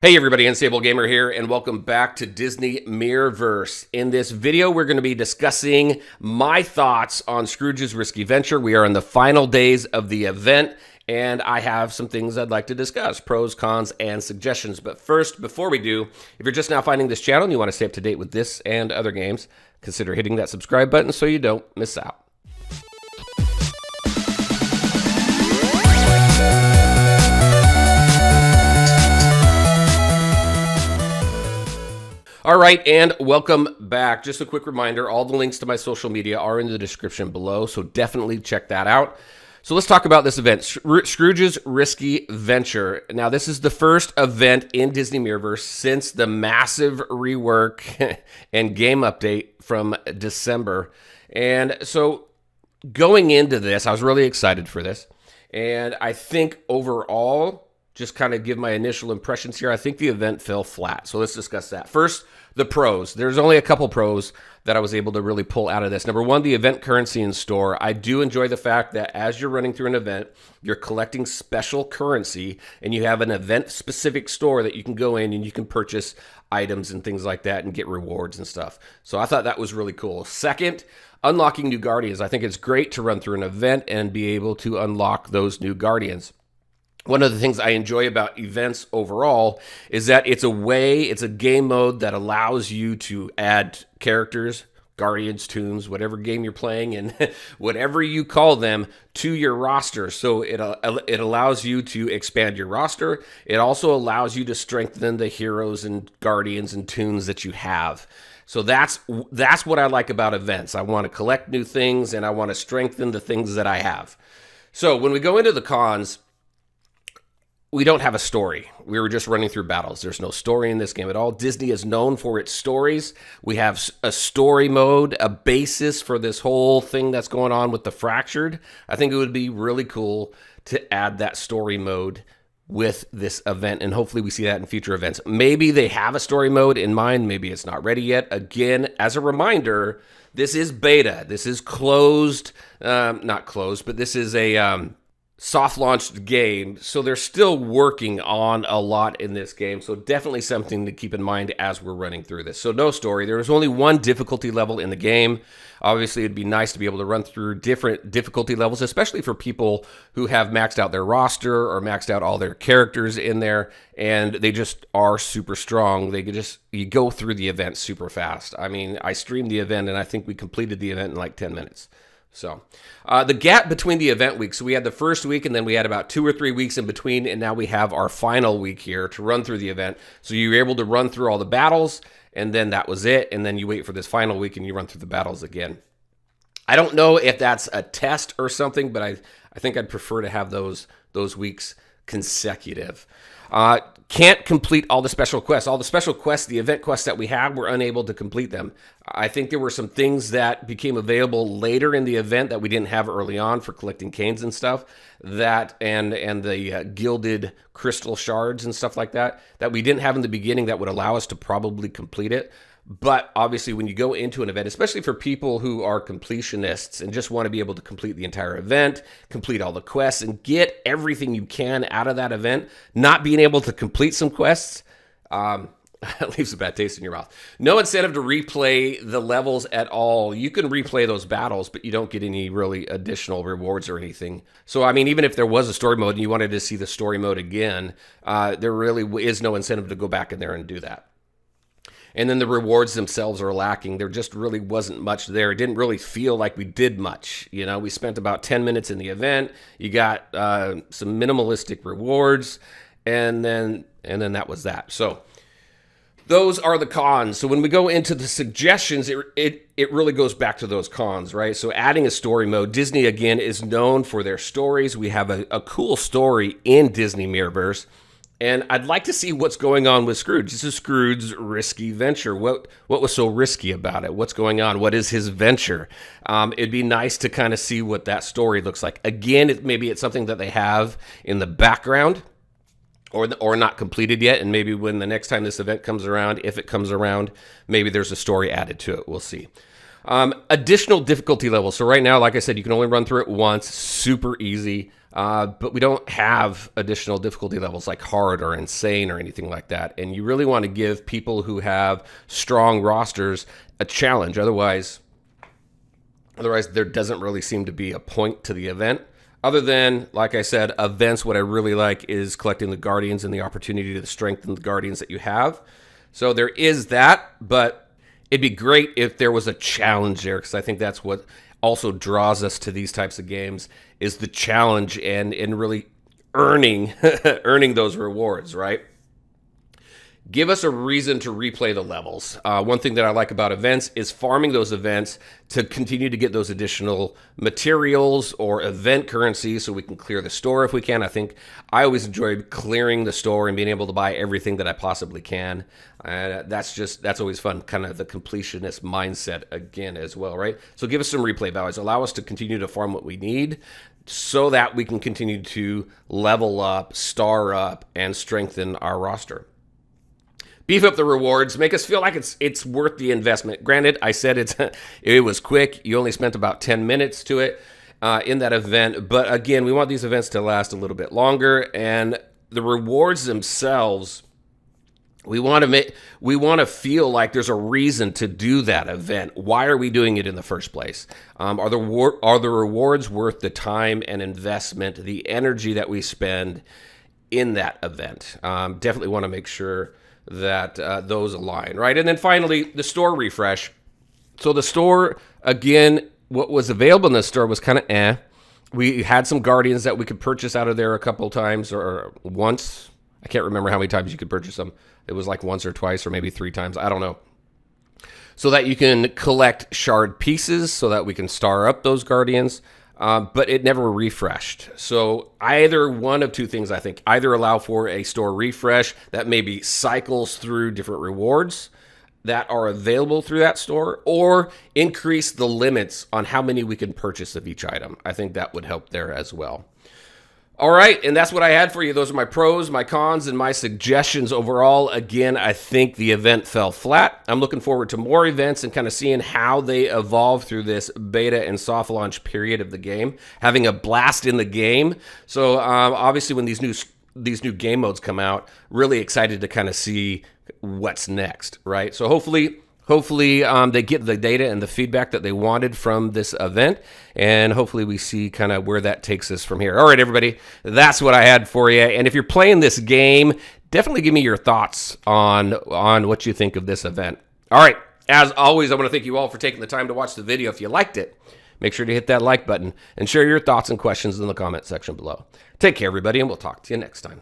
Hey everybody, Unstable Gamer here, and welcome back to Disney Mirrorverse. In this video, we're going to be discussing my thoughts on Scrooge's Risky Venture. We are in the final days of the event, and I have some things I'd like to discuss, pros, cons, and suggestions. But first, before we do, if you're just now finding this channel and you want to stay up to date with this and other games, consider hitting that subscribe button so you don't miss out. All right, and welcome back. Just a quick reminder, all the links to my social media are in the description below, so definitely check that out. So let's talk about this event, Scrooge's Risky Venture. Now, this is the first event in Disney Mirrorverse since the massive rework and game update from December. And so going into this, I was really excited for this. And I think overall, just kind of give my initial impressions here, I think the event fell flat. So let's discuss that. First, the pros. There's only a couple pros that I was able to really pull out of this. Number one, the event currency in store. I do enjoy the fact that as you're running through an event, you're collecting special currency and you have an event-specific store that you can go in and you can purchase items and things like that and get rewards and stuff. So I thought that was really cool. Second, unlocking new Guardians. I think it's great to run through an event and be able to unlock those new Guardians. One of the things I enjoy about events overall is that it's a game mode that allows you to add characters, guardians, toons, whatever game you're playing, and whatever you call them, to your roster. So it allows you to expand your roster. It also allows you to strengthen the heroes and guardians and toons that you have. So that's what I like about events. I want to collect new things, and I want to strengthen the things that I have. So when we go into the cons, we don't have a story. We were just running through battles. There's no story in this game at all. Disney is known for its stories. We have a story mode, a basis for this whole thing that's going on with the Fractured. I think it would be really cool to add that story mode with this event, and hopefully we see that in future events. Maybe they have a story mode in mind. Maybe it's not ready yet. Again, as a reminder, this is beta. This is closed, not closed, but this is a soft launched game, so they're still working on a lot in this game, so definitely something to keep in mind as we're running through this. So no story. There was only one difficulty level in the game. Obviously, it'd be nice to be able to run through different difficulty levels, especially for people who have maxed out their roster or maxed out all their characters in there, and they just are super strong. You go through the event super fast. I mean, I streamed the event, and I think we completed the event in like 10 minutes. So the gap between the event weeks, so we had the first week and then we had about 2 or 3 weeks in between, and now we have our final week here to run through the event. So you were able to run through all the battles, and then that was it, and then you wait for this final week and you run through the battles again. I don't know if that's a test or something, but I think I'd prefer to have those weeks consecutive. Can't complete all the special quests. All the special quests, the event quests that we had, we're unable to complete them. I think there were some things that became available later in the event that we didn't have early on for collecting canes and stuff, that and the gilded crystal shards and stuff like that we didn't have in the beginning that would allow us to probably complete it. But obviously, when you go into an event, especially for people who are completionists and just want to be able to complete the entire event, complete all the quests, and get everything you can out of that event, not being able to complete some quests, it leaves a bad taste in your mouth. No incentive to replay the levels at all. You can replay those battles, but you don't get any really additional rewards or anything. So, I mean, even if there was a story mode and you wanted to see the story mode again, there really is no incentive to go back in there and do that. And then the rewards themselves are lacking. There just really wasn't much there. It didn't really feel like we did much. You know, we spent about 10 minutes in the event. You got some minimalistic rewards, and then that was that. So those are the cons. So when we go into the suggestions, it really goes back to those cons, right? So adding a story mode. Disney, again, is known for their stories. We have a cool story in Disney Mirrorverse. And I'd like to see what's going on with Scrooge. This is Scrooge's risky venture. What was so risky about it? What's going on? What is his venture? It'd be nice to kind of see what that story looks like. Again, maybe it's something that they have in the background or not completed yet. And maybe when the next time this event comes around, if it comes around, maybe there's a story added to it. We'll see. Additional difficulty levels. So right now, like I said, you can only run through it once. Super easy. But we don't have additional difficulty levels like hard or insane or anything like that. And you really want to give people who have strong rosters a challenge. Otherwise, there doesn't really seem to be a point to the event. Other than, like I said, events, what I really like is collecting the Guardians and the opportunity to strengthen the Guardians that you have. So there is that, but it'd be great if there was a challenge there, because I think that's what also draws us to these types of games, is the challenge and really earning earning those rewards, right? Give us a reason to replay the levels. One thing that I like about events is farming those events to continue to get those additional materials or event currency so we can clear the store if we can. I think I always enjoy clearing the store and being able to buy everything that I possibly can. That's always fun, kind of the completionist mindset again as well, right? So give us some replay values. Allow us to continue to farm what we need so that we can continue to level up, star up, and strengthen our roster. Beef up the rewards, make us feel like it's worth the investment. Granted, I said it was quick. You only spent about 10 minutes to it in that event. But again, we want these events to last a little bit longer. And the rewards themselves, we want to feel like there's a reason to do that event. Why are we doing it in the first place? Are the rewards worth the time and investment, the energy that we spend in that event? Definitely want to make sure that those align, right? And then finally, the store refresh. So the store, again, what was available in the store was kind of We had some Guardians that we could purchase out of there a couple times or once. I can't remember how many times you could purchase them. It was like once or twice or maybe 3 times. I don't know. So that you can collect shard pieces so that we can star up those Guardians. But it never refreshed. So either one of two things, I think. Either allow for a store refresh that maybe cycles through different rewards that are available through that store, or increase the limits on how many we can purchase of each item. I think that would help there as well. All right, and that's what I had for you. Those are my pros, my cons, and my suggestions overall. Again, I think the event fell flat. I'm looking forward to more events and kind of seeing how they evolve through this beta and soft launch period of the game. Having a blast in the game. So obviously when these new game modes come out, really excited to kind of see what's next, right? So hopefully they get the data and the feedback that they wanted from this event, and hopefully we see kind of where that takes us from here. All right, everybody, that's what I had for you. And if you're playing this game, definitely give me your thoughts on what you think of this event. All right, as always, I want to thank you all for taking the time to watch the video. If you liked it, make sure to hit that like button and share your thoughts and questions in the comment section below. Take care, everybody, and we'll talk to you next time.